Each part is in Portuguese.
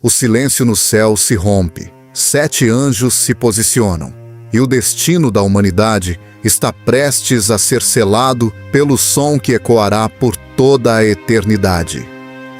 O silêncio no céu se rompe, 7 anjos se posicionam, e o destino da humanidade está prestes a ser selado pelo som que ecoará por toda a eternidade.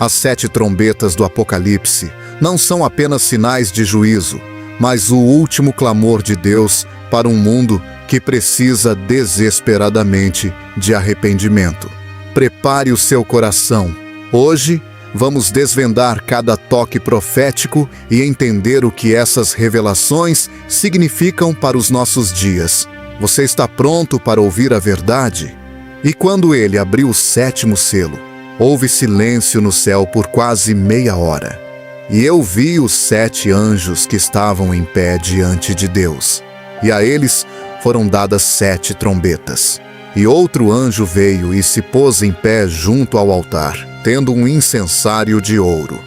As 7 trombetas do Apocalipse não são apenas sinais de juízo, mas o último clamor de Deus para um mundo que precisa desesperadamente de arrependimento. Prepare o seu coração. Hoje, vamos desvendar cada toque profético e entender o que essas revelações significam para os nossos dias. Você está pronto para ouvir a verdade? E quando ele abriu o 7º selo, houve silêncio no céu por quase meia hora. E eu vi os 7 anjos que estavam em pé diante de Deus. E a eles foram dadas 7 trombetas. E outro anjo veio e se pôs em pé junto ao altar, tendo um incensário de ouro.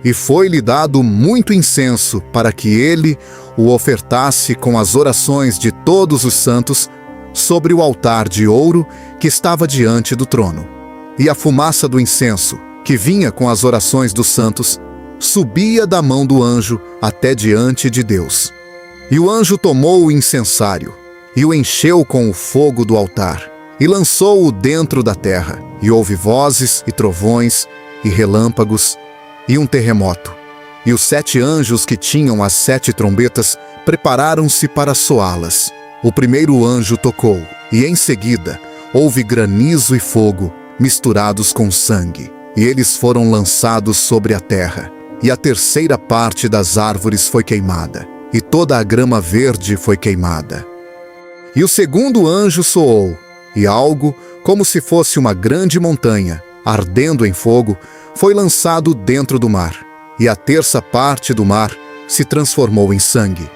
E foi-lhe dado muito incenso para que ele o ofertasse com as orações de todos os santos sobre o altar de ouro que estava diante do trono. E a fumaça do incenso, que vinha com as orações dos santos, subia da mão do anjo até diante de Deus. E o anjo tomou o incensário e o encheu com o fogo do altar e lançou-o dentro da terra. E houve vozes e trovões e relâmpagos e um terremoto. E os 7 anjos que tinham as 7 trombetas prepararam-se para soá-las. O primeiro anjo tocou, e em seguida houve granizo e fogo misturados com sangue, e eles foram lançados sobre a terra. E a terceira parte das árvores foi queimada, e toda a grama verde foi queimada. E o segundo anjo soou, e algo, como se fosse uma grande montanha, ardendo em fogo, foi lançado dentro do mar. E a terça parte do mar se transformou em sangue.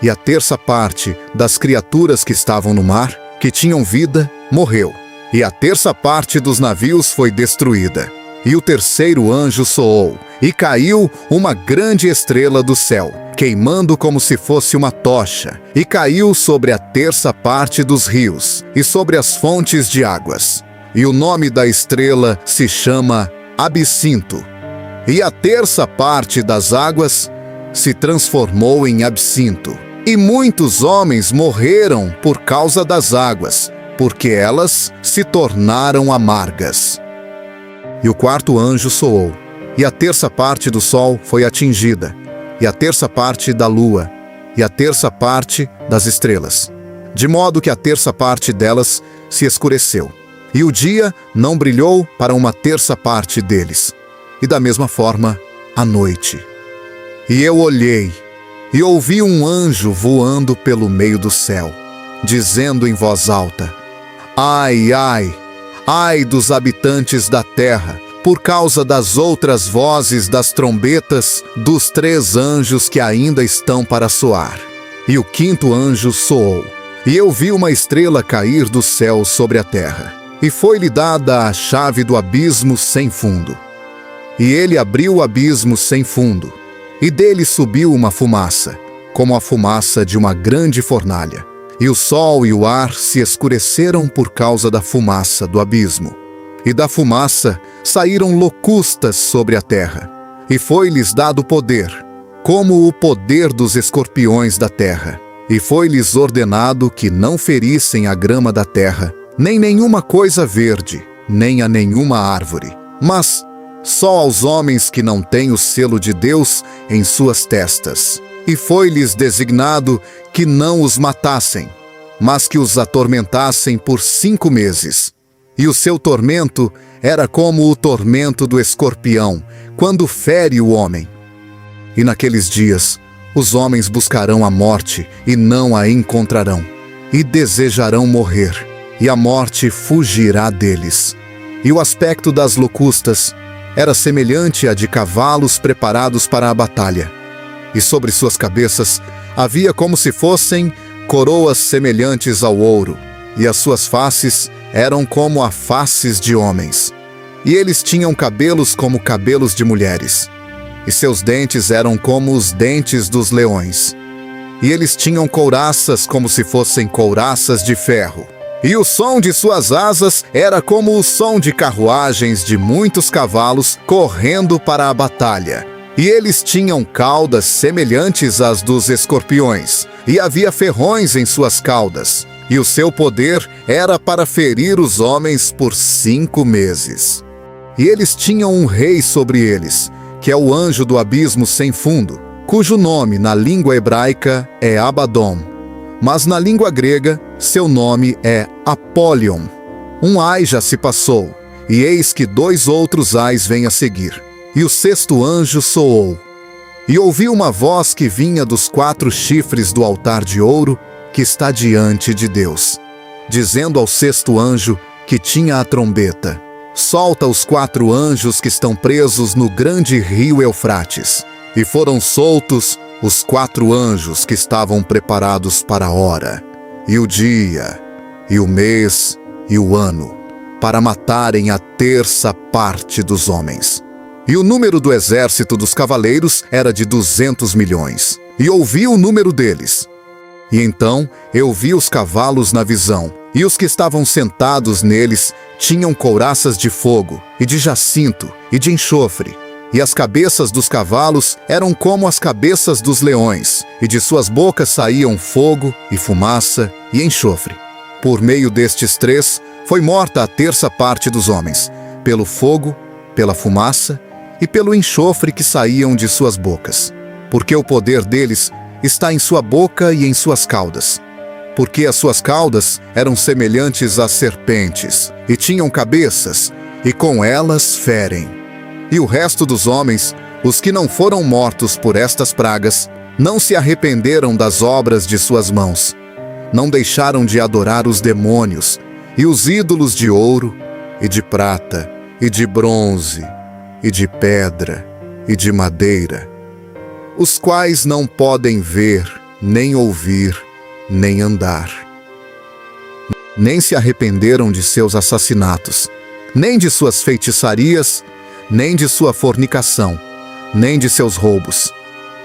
E a terça parte das criaturas que estavam no mar, que tinham vida, morreu. E a terça parte dos navios foi destruída. E o terceiro anjo soou, e caiu uma grande estrela do céu, queimando como se fosse uma tocha, e caiu sobre a terça parte dos rios, e sobre as fontes de águas. E o nome da estrela se chama Absinto. E a terça parte das águas se transformou em absinto. E muitos homens morreram por causa das águas, porque elas se tornaram amargas. E o quarto anjo soou, e a terça parte do sol foi atingida, e a terça parte da lua, e a terça parte das estrelas, de modo que a terça parte delas se escureceu, e o dia não brilhou para uma terça parte deles, e da mesma forma a noite. E eu olhei, e ouvi um anjo voando pelo meio do céu, dizendo em voz alta: Ai, ai! Ai dos habitantes da terra, por causa das outras vozes das trombetas dos 3 anjos que ainda estão para soar. E o quinto anjo soou, e eu vi uma estrela cair do céu sobre a terra, e foi-lhe dada a chave do abismo sem fundo. E ele abriu o abismo sem fundo, e dele subiu uma fumaça, como a fumaça de uma grande fornalha. E o sol e o ar se escureceram por causa da fumaça do abismo. E da fumaça saíram locustas sobre a terra. E foi-lhes dado poder, como o poder dos escorpiões da terra. E foi-lhes ordenado que não ferissem a grama da terra, nem nenhuma coisa verde, nem a nenhuma árvore. Mas só aos homens que não têm o selo de Deus em suas testas. E foi-lhes designado que não os matassem, mas que os atormentassem por 5 meses. E o seu tormento era como o tormento do escorpião, quando fere o homem. E naqueles dias, os homens buscarão a morte e não a encontrarão, e desejarão morrer, e a morte fugirá deles. E o aspecto das locustas era semelhante a de cavalos preparados para a batalha. E sobre suas cabeças havia como se fossem coroas semelhantes ao ouro, e as suas faces eram como as faces de homens. E eles tinham cabelos como cabelos de mulheres, e seus dentes eram como os dentes dos leões. E eles tinham couraças como se fossem couraças de ferro. E o som de suas asas era como o som de carruagens de muitos cavalos correndo para a batalha. E eles tinham caudas semelhantes às dos escorpiões, e havia ferrões em suas caudas, e o seu poder era para ferir os homens por 5 meses. E eles tinham um rei sobre eles, que é o anjo do abismo sem fundo, cujo nome na língua hebraica é Abaddon, mas na língua grega seu nome é Apolion. Um ai já se passou, e eis que 2 outros ais vêm a seguir. E o 6º anjo soou. E ouvi uma voz que vinha dos 4 chifres do altar de ouro que está diante de Deus, dizendo ao 6º anjo que tinha a trombeta: solta os 4 anjos que estão presos no grande rio Eufrates. E foram soltos os 4 anjos que estavam preparados para a hora, e o dia, e o mês, e o ano, para matarem a 1/3 parte dos homens. E o número do exército dos cavaleiros era de 200 milhões. E ouvi o número deles. E então eu vi os cavalos na visão, e os que estavam sentados neles tinham couraças de fogo, e de jacinto, e de enxofre. E as cabeças dos cavalos eram como as cabeças dos leões, e de suas bocas saíam fogo, e fumaça, e enxofre. Por meio destes 3 foi morta a 1/3 parte dos homens, pelo fogo, pela fumaça e pelo enxofre que saíam de suas bocas. Porque o poder deles está em sua boca e em suas caudas. Porque as suas caudas eram semelhantes às serpentes, e tinham cabeças, e com elas ferem. E o resto dos homens, os que não foram mortos por estas pragas, não se arrependeram das obras de suas mãos. Não deixaram de adorar os demônios, e os ídolos de ouro, e de prata, e de bronze, e de pedra, e de madeira, os quais não podem ver, nem ouvir, nem andar. Nem se arrependeram de seus assassinatos, nem de suas feitiçarias, nem de sua fornicação, nem de seus roubos.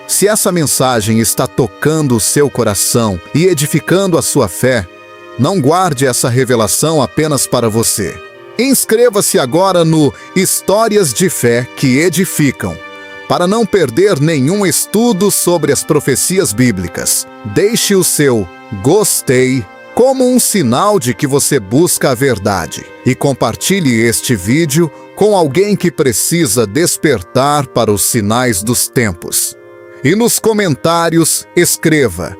Se essa mensagem está tocando o seu coração e edificando a sua fé, não guarde essa revelação apenas para você. Inscreva-se agora no Histórias de Fé que Edificam, para não perder nenhum estudo sobre as profecias bíblicas. Deixe o seu gostei como um sinal de que você busca a verdade e compartilhe este vídeo com alguém que precisa despertar para os sinais dos tempos. E nos comentários escreva: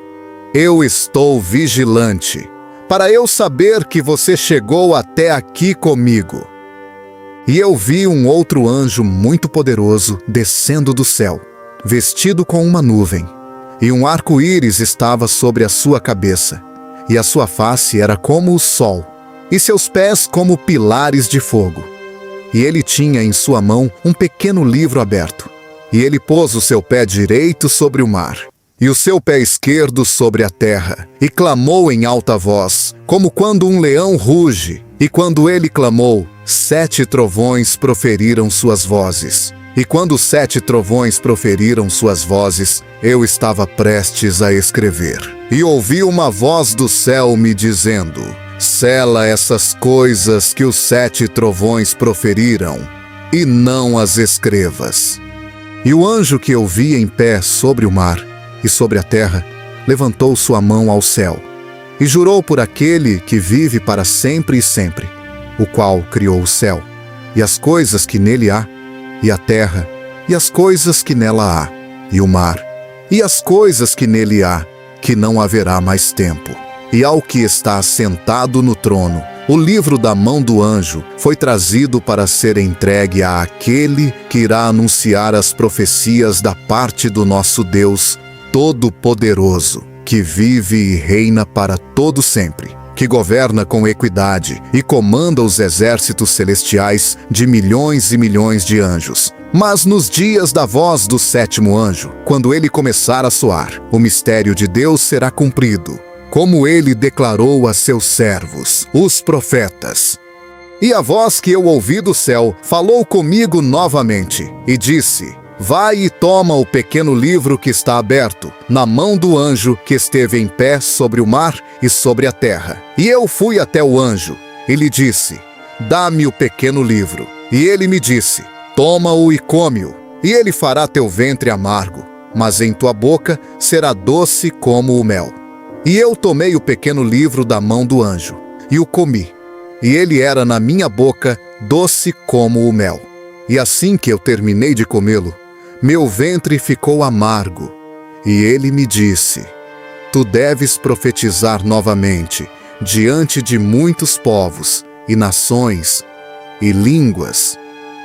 eu estou vigilante, para eu saber que você chegou até aqui comigo. E eu vi um outro anjo muito poderoso descendo do céu, vestido com uma nuvem, e um arco-íris estava sobre a sua cabeça, e a sua face era como o sol, e seus pés como pilares de fogo. E ele tinha em sua mão um pequeno livro aberto, e ele pôs o seu pé direito sobre o mar, e o seu pé esquerdo sobre a terra, e clamou em alta voz, como quando um leão ruge. E quando ele clamou, 7 trovões proferiram suas vozes. E quando 7 trovões proferiram suas vozes, eu estava prestes a escrever. E ouvi uma voz do céu me dizendo: sela essas coisas que os 7 trovões proferiram, e não as escrevas. E o anjo que eu vi em pé sobre o mar e sobre a terra levantou sua mão ao céu e jurou por aquele que vive para sempre e sempre, o qual criou o céu e as coisas que nele há, e a terra e as coisas que nela há, e o mar e as coisas que nele há, que não haverá mais tempo. E ao que está sentado no trono, o livro da mão do anjo foi trazido para ser entregue àquele que irá anunciar as profecias da parte do nosso Deus Todo-Poderoso, que vive e reina para todo sempre, que governa com equidade e comanda os exércitos celestiais de milhões e milhões de anjos. Mas nos dias da voz do 7º anjo, quando ele começar a soar, o mistério de Deus será cumprido, como ele declarou a seus servos, os profetas. E a voz que eu ouvi do céu falou comigo novamente e disse: vai e toma o pequeno livro que está aberto, na mão do anjo que esteve em pé sobre o mar e sobre a terra. E eu fui até o anjo e lhe disse: dá-me o pequeno livro. E ele me disse: toma-o e come-o, e ele fará teu ventre amargo, mas em tua boca será doce como o mel. E eu tomei o pequeno livro da mão do anjo, e o comi, e ele era na minha boca doce como o mel. E assim que eu terminei de comê-lo, meu ventre ficou amargo. E ele me disse: Tu deves profetizar novamente, diante de muitos povos, e nações, e línguas,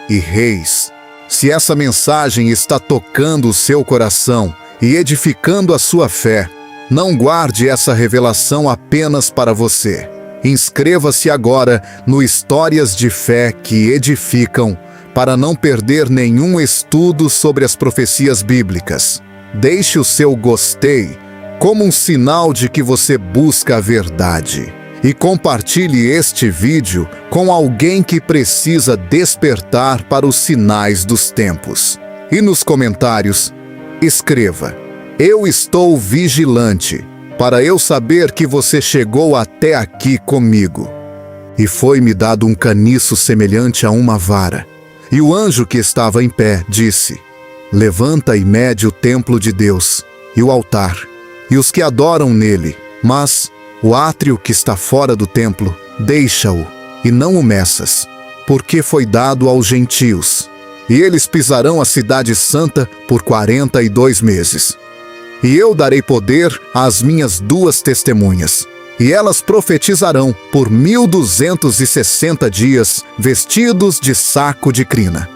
e reis. Se essa mensagem está tocando o seu coração e edificando a sua fé, não guarde essa revelação apenas para você. Inscreva-se agora no Histórias de Fé que Edificam, para não perder nenhum estudo sobre as profecias bíblicas. Deixe o seu gostei como um sinal de que você busca a verdade. E compartilhe este vídeo com alguém que precisa despertar para os sinais dos tempos. E nos comentários, escreva: Eu estou vigilante, para eu saber que você chegou até aqui comigo. E foi-me dado um caniço semelhante a uma vara. E o anjo que estava em pé disse: Levanta e mede o templo de Deus, e o altar, e os que adoram nele, mas o átrio que está fora do templo, deixa-o, e não o meças, porque foi dado aos gentios. E eles pisarão a cidade santa por 42 meses. E eu darei poder às minhas 2 testemunhas, e elas profetizarão por 1260 dias, vestidos de saco de crina.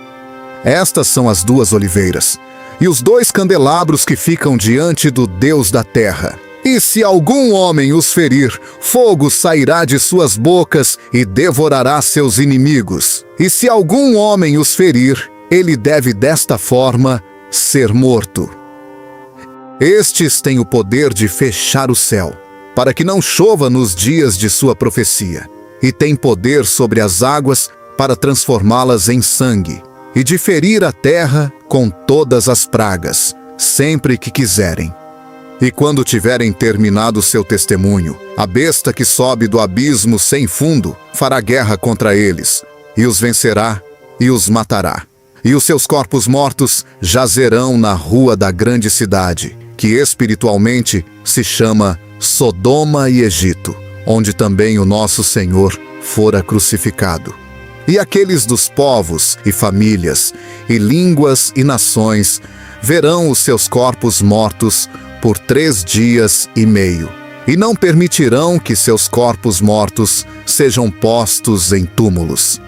Estas são as 2 oliveiras, e os 2 candelabros que ficam diante do Deus da terra. E se algum homem os ferir, fogo sairá de suas bocas e devorará seus inimigos. E se algum homem os ferir, ele deve desta forma ser morto. Estes têm o poder de fechar o céu, para que não chova nos dias de sua profecia, e têm poder sobre as águas para transformá-las em sangue, e de ferir a terra com todas as pragas, sempre que quiserem. E quando tiverem terminado seu testemunho, a besta que sobe do abismo sem fundo fará guerra contra eles, e os vencerá e os matará. E os seus corpos mortos jazerão na rua da grande cidade, que espiritualmente se chama Sodoma e Egito, onde também o nosso Senhor fora crucificado. E aqueles dos povos e famílias, e línguas e nações, verão os seus corpos mortos por 3 dias e meio, e não permitirão que seus corpos mortos sejam postos em túmulos.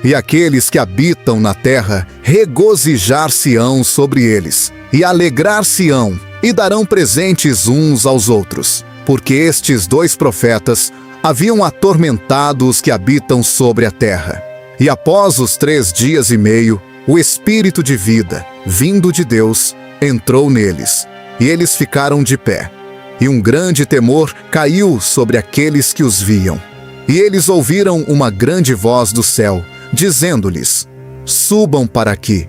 E aqueles que habitam na terra regozijar-se-ão sobre eles, e alegrar-se-ão, e darão presentes uns aos outros, porque estes 2 profetas haviam atormentado os que habitam sobre a terra. E após os 3 dias e meio, o Espírito de vida, vindo de Deus, entrou neles, e eles ficaram de pé. E um grande temor caiu sobre aqueles que os viam. E eles ouviram uma grande voz do céu, dizendo-lhes: Subam para aqui.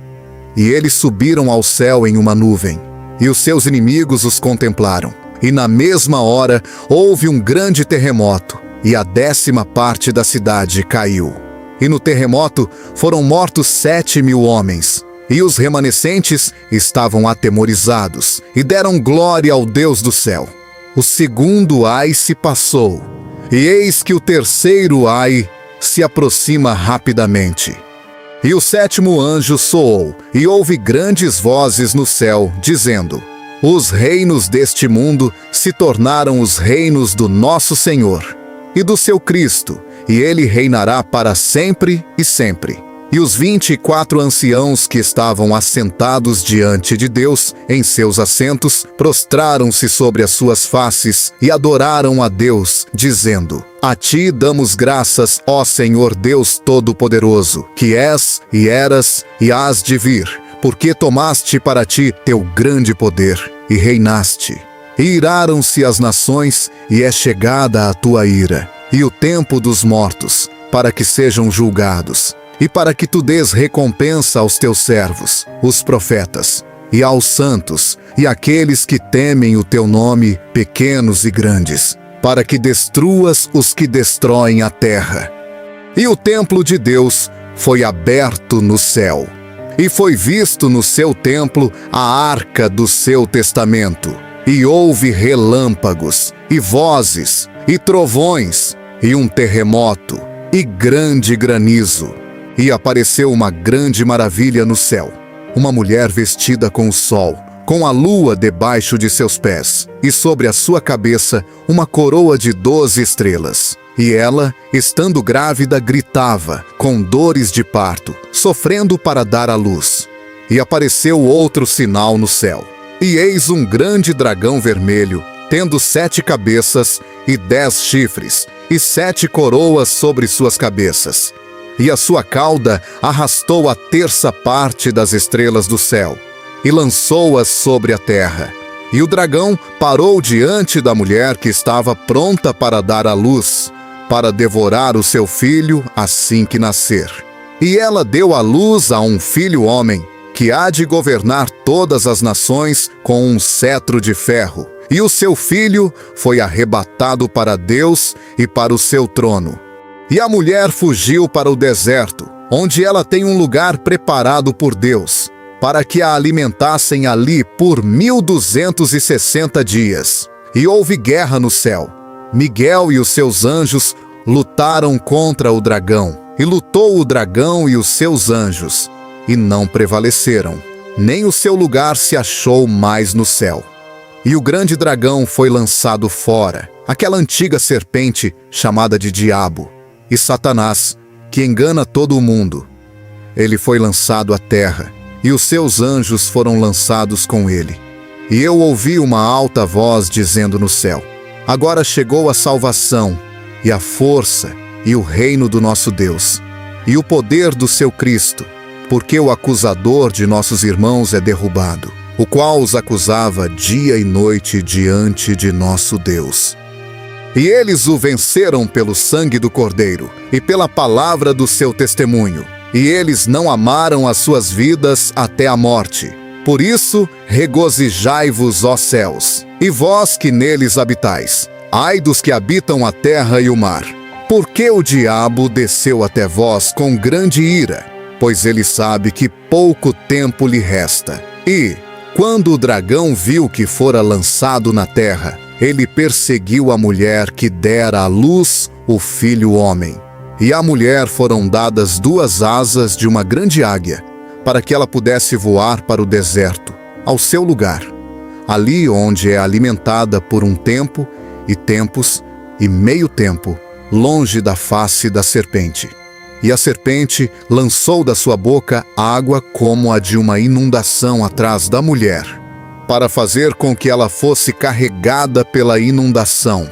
E eles subiram ao céu em uma nuvem, e os seus inimigos os contemplaram. E na mesma hora houve um grande terremoto, e a 10ª parte da cidade caiu. E no terremoto foram mortos 7.000 homens. E os remanescentes estavam atemorizados, e deram glória ao Deus do céu. O 2º ai se passou, e eis que o 3º ai se aproxima rapidamente. E o 7º anjo soou, e houve grandes vozes no céu, dizendo: Os reinos deste mundo se tornaram os reinos do nosso Senhor e do seu Cristo, e ele reinará para sempre e sempre. E os 24 anciãos que estavam assentados diante de Deus em seus assentos prostraram-se sobre as suas faces e adoraram a Deus, dizendo: A ti damos graças, ó Senhor Deus Todo-Poderoso, que és e eras e hás de vir, porque tomaste para ti teu grande poder e reinaste. E iraram-se as nações, e é chegada a tua ira, e o tempo dos mortos, para que sejam julgados, e para que tu dês recompensa aos teus servos, os profetas, e aos santos, e àqueles que temem o teu nome, pequenos e grandes, para que destruas os que destroem a terra. E o templo de Deus foi aberto no céu, E foi visto no seu templo a arca do seu testamento. E houve relâmpagos, e vozes, e trovões, e um terremoto, e grande granizo. E apareceu uma grande maravilha no céu, uma mulher vestida com o sol, com a lua debaixo de seus pés, e sobre a sua cabeça uma coroa de 12 estrelas. E ela, estando grávida, gritava, com dores de parto, sofrendo para dar à luz. E apareceu outro sinal no céu. E eis um grande dragão vermelho, tendo 7 cabeças e 10 chifres, e 7 coroas sobre suas cabeças. E a sua cauda arrastou a terça parte das estrelas do céu, e lançou-as sobre a terra. E o dragão parou diante da mulher que estava pronta para dar à luz, para devorar o seu filho assim que nascer. E ela deu à luz a um filho homem, que há de governar todas as nações com um cetro de ferro. E o seu filho foi arrebatado para Deus e para o seu trono. E a mulher fugiu para o deserto, onde ela tem um lugar preparado por Deus, para que a alimentassem ali por 1260 dias. E houve guerra no céu. Miguel e os seus anjos lutaram contra o dragão, e lutou o dragão e os seus anjos, e não prevaleceram, nem o seu lugar se achou mais no céu. E o grande dragão foi lançado fora, aquela antiga serpente chamada de Diabo, e Satanás, que engana todo o mundo. Ele foi lançado à terra, e os seus anjos foram lançados com ele. E eu ouvi uma alta voz dizendo no céu: agora chegou a salvação, e a força, e o reino do nosso Deus, e o poder do seu Cristo, porque o acusador de nossos irmãos é derrubado, o qual os acusava dia e noite diante de nosso Deus. E eles o venceram pelo sangue do Cordeiro, e pela palavra do seu testemunho, e eles não amaram as suas vidas até a morte. Por isso, regozijai-vos, ó céus, e vós que neles habitais. Ai dos que habitam a terra e o mar. Porque o diabo desceu até vós com grande ira, pois ele sabe que pouco tempo lhe resta. E, quando o dragão viu que fora lançado na terra, ele perseguiu a mulher que dera à luz o filho homem. E à mulher foram dadas 2 asas de uma grande águia, para que ela pudesse voar para o deserto, ao seu lugar, ali onde é alimentada por um tempo, e tempos, e meio tempo, longe da face da serpente. E a serpente lançou da sua boca água como a de uma inundação atrás da mulher, para fazer com que ela fosse carregada pela inundação.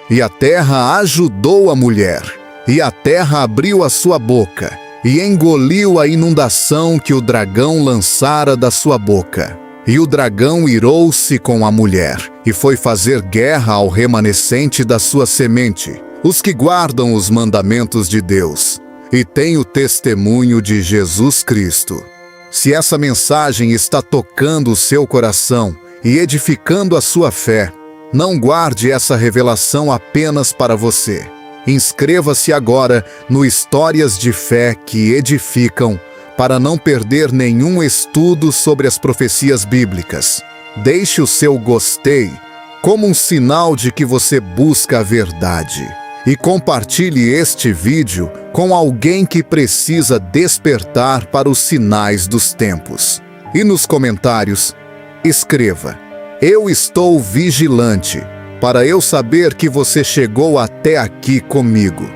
E a terra ajudou a mulher, e a terra abriu a sua boca, e engoliu a inundação que o dragão lançara da sua boca. E o dragão irou-se com a mulher, e foi fazer guerra ao remanescente da sua semente, os que guardam os mandamentos de Deus, e têm o testemunho de Jesus Cristo. Se essa mensagem está tocando o seu coração e edificando a sua fé, não guarde essa revelação apenas para você. Inscreva-se agora no Histórias de Fé que Edificam, para não perder nenhum estudo sobre as profecias bíblicas. Deixe o seu gostei como um sinal de que você busca a verdade. E compartilhe este vídeo com alguém que precisa despertar para os sinais dos tempos. E nos comentários, escreva: eu estou vigilante, para eu saber que você chegou até aqui comigo.